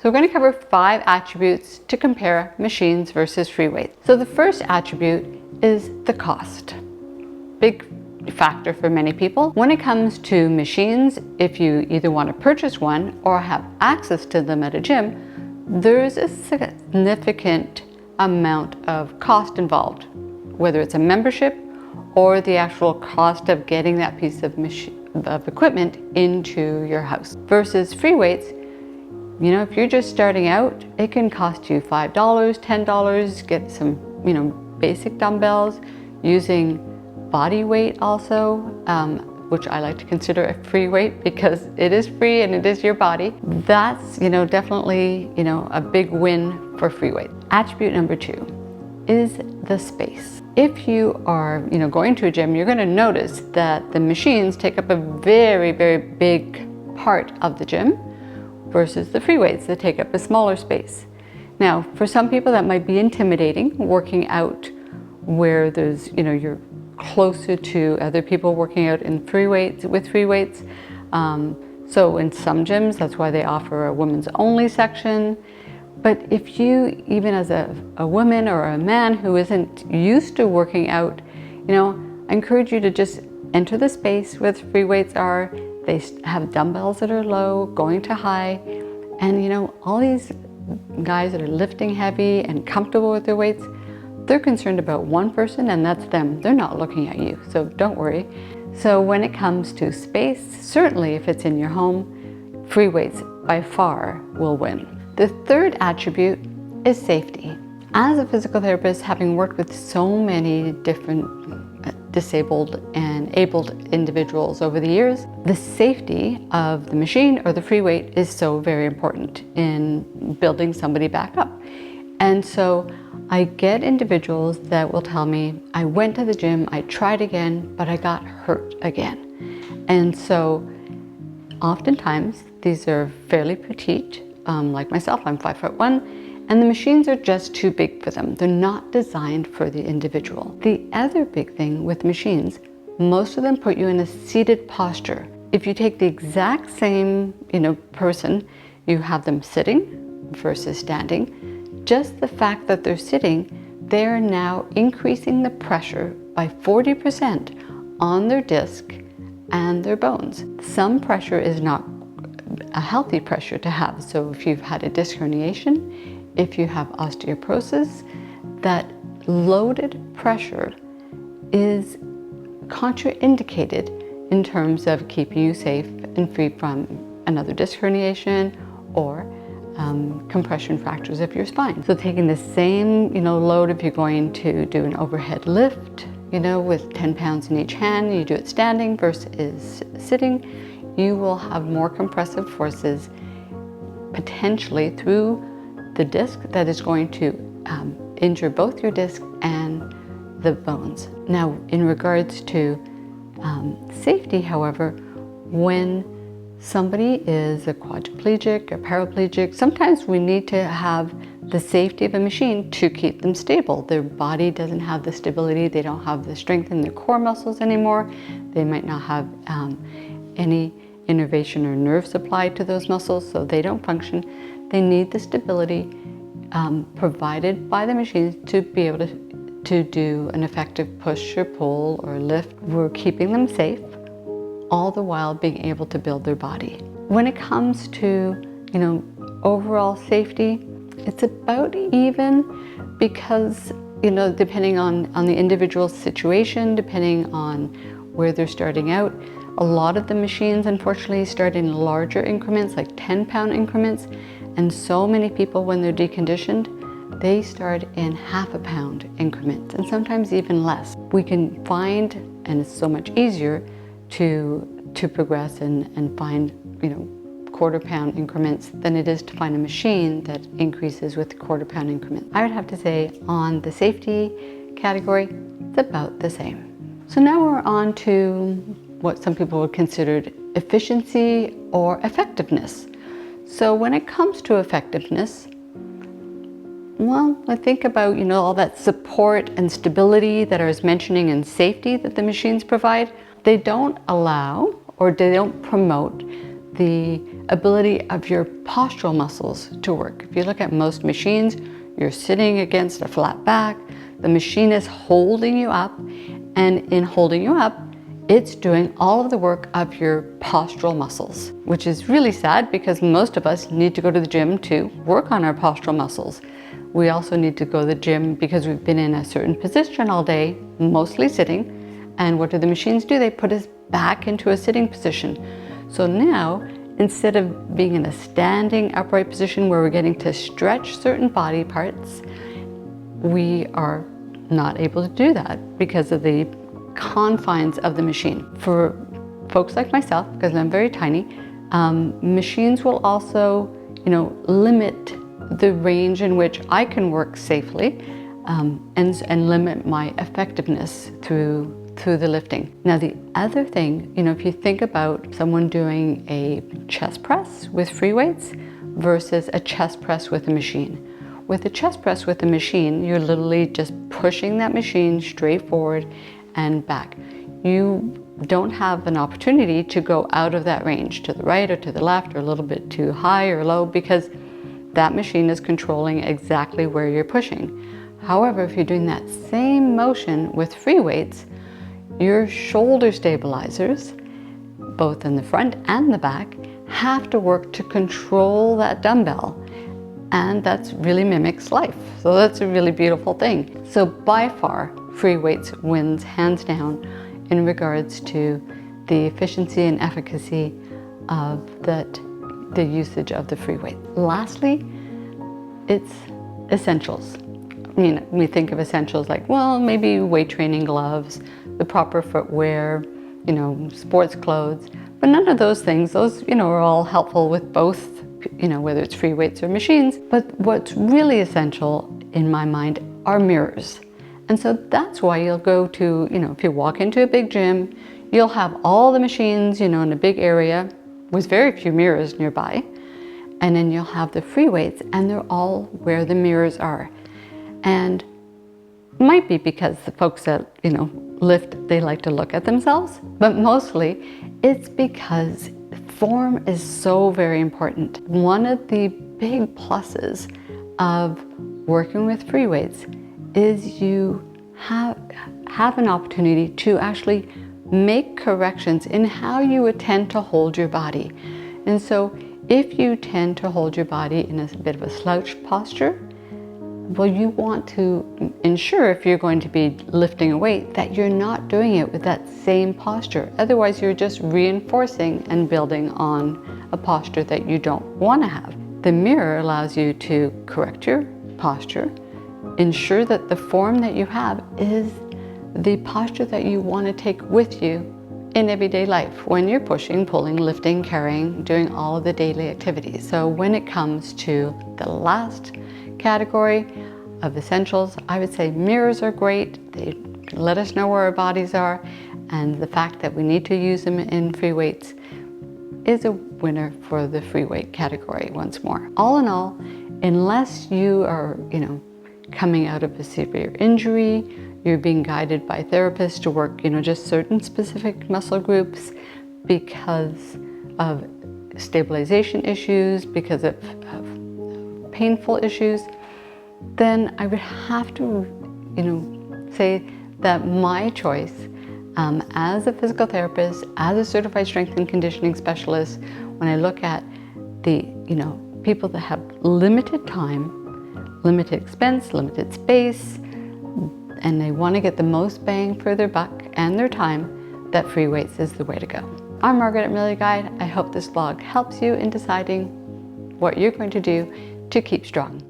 So we're going to cover 5 attributes to compare machines versus free weights. So the first attribute is the cost. Big factor for many people. When it comes to machines, if you either want to purchase one or have access to them at a gym, there's a significant amount of cost involved, whether it's a membership or the actual cost of getting that piece of equipment into your house. Versus free weights, you know, if you're just starting out, it can cost you $5, $10, get some, you know, basic dumbbells using body weight also, which I like to consider a free weight because it is free and it is your body. That's, you know, definitely, you know, a big win for free weight. Attribute number 2 is the space. If you are, you know, going to a gym, you're going to notice that the machines take up a very, very big part of the gym versus the free weights that take up a smaller space. Now, for some people that might be intimidating, working out where there's, you know, you're closer to other people working out in free weights, with free weights. So in some gyms, that's why they offer a women's only section. But if you, even as a woman or a man who isn't used to working out, you know, I encourage you to just enter the space where the free weights are. They have dumbbells that are low, going to high, and you know, all these guys that are lifting heavy and comfortable with their weights, they're concerned about one person and that's them. They're not looking at you, so don't worry. So when it comes to space, certainly if it's in your home, free weights by far will win. The third attribute is safety. As a physical therapist, having worked with so many different disabled and abled individuals over the years, the safety of the machine or the free weight is so very important in building somebody back up. And so I get individuals that will tell me, I went to the gym, I tried again, but I got hurt again. And so oftentimes these are fairly petite, like myself, I'm 5'1", and the machines are just too big for them. They're not designed for the individual. The other big thing with machines, most of them put you in a seated posture. If you take the exact same, you know, person, you have them sitting versus standing, just the fact that they're sitting, they're now increasing the pressure by 40% on their disc and their bones. Some pressure is not a healthy pressure to have. So if you've had a disc herniation, if you have osteoporosis, that loaded pressure is contraindicated in terms of keeping you safe and free from another disc herniation or compression fractures of your spine. So taking the same, you know, load, if you're going to do an overhead lift, you know, with 10 pounds in each hand, you do it standing versus sitting, you will have more compressive forces potentially through the disc that is going to injure both your disc and the bones. Now, in regards to safety, however, when somebody is a quadriplegic or paraplegic, sometimes we need to have the safety of a machine to keep them stable. Their body doesn't have the stability, they don't have the strength in their core muscles anymore, they might not have any innervation or nerve supply to those muscles, so they don't function. They need the stability provided by the machines to be able to do an effective push or pull or lift. We're keeping them safe, all the while being able to build their body. When it comes to, you know, overall safety, it's about even because, you know, depending on the individual situation, depending on where they're starting out, a lot of the machines unfortunately start in larger increments, like 10-pound increments, and so many people, when they're deconditioned, they start in half-a-pound increments and sometimes even less. We can find, and it's so much easier to progress and find, you know, quarter-pound increments than it is to find a machine that increases with quarter-pound increments. I would have to say on the safety category, it's about the same. So now we're on to what some people would consider efficiency or effectiveness. So when it comes to effectiveness, well, I think about, you know, all that support and stability that I was mentioning and safety that the machines provide. They don't allow or they don't promote the ability of your postural muscles to work. If you look at most machines, you're sitting against a flat back, the machine is holding you up, and in holding you up, it's doing all of the work of your postural muscles, which is really sad because most of us need to go to the gym to work on our postural muscles. We also need to go to the gym because we've been in a certain position all day, mostly sitting. And what do the machines do? They put us back into a sitting position. So now, instead of being in a standing upright position where we're getting to stretch certain body parts, we are not able to do that because of the confines of the machine. For folks like myself, because I'm very tiny, machines will also, limit the range in which I can work safely and limit my effectiveness through the lifting. Now the other thing, if you think about someone doing a chest press with free weights versus a chest press with a machine. With a chest press with a machine, you're literally just pushing that machine straight forward and back. You don't have an opportunity to go out of that range to the right or to the left or a little bit too high or low because that machine is controlling exactly where you're pushing. However, if you're doing that same motion with free weights, your shoulder stabilizers, both in the front and the back, have to work to control that dumbbell. And that really mimics life. So that's a really beautiful thing. So by far, free weights wins hands down in regards to the efficiency and efficacy of the usage of the free weight. Lastly, it's essentials. We think of essentials like, well, maybe weight training gloves, the proper footwear, sports clothes, but none of those things, those, are all helpful with both, whether it's free weights or machines. But what's really essential in my mind are mirrors. And so that's why you'll go to, if you walk into a big gym, you'll have all the machines, in a big area with very few mirrors nearby. And then you'll have the free weights and they're all where the mirrors are. And it might be because the folks that, lift, they like to look at themselves, but mostly it's because form is so very important. One of the big pluses of working with free weights is you have an opportunity to actually make corrections in how you tend to hold your body. And so if you tend to hold your body in a bit of a slouch posture, well, you want to ensure if you're going to be lifting a weight that you're not doing it with that same posture. Otherwise, you're just reinforcing and building on a posture that you don't want to have. The mirror allows you to correct your posture, ensure that the form that you have is the posture that you want to take with you in everyday life when you're pushing, pulling, lifting, carrying, doing all of the daily activities. So when it comes to the last category of essentials, I would say mirrors are great. They let us know where our bodies are, and the fact that we need to use them in free weights is a winner for the free weight category once more. All in all, unless you are, coming out of a severe injury, you're being guided by therapists to work, just certain specific muscle groups because of stabilization issues, because of painful issues, then I would have to, say that my choice as a physical therapist, as a certified strength and conditioning specialist, when I look at the, people that have limited time, limited expense, limited space, and they want to get the most bang for their buck and their time, that free weights is the way to go. I'm Margaret at Amelia Guide. I hope this blog helps you in deciding what you're going to do to keep strong.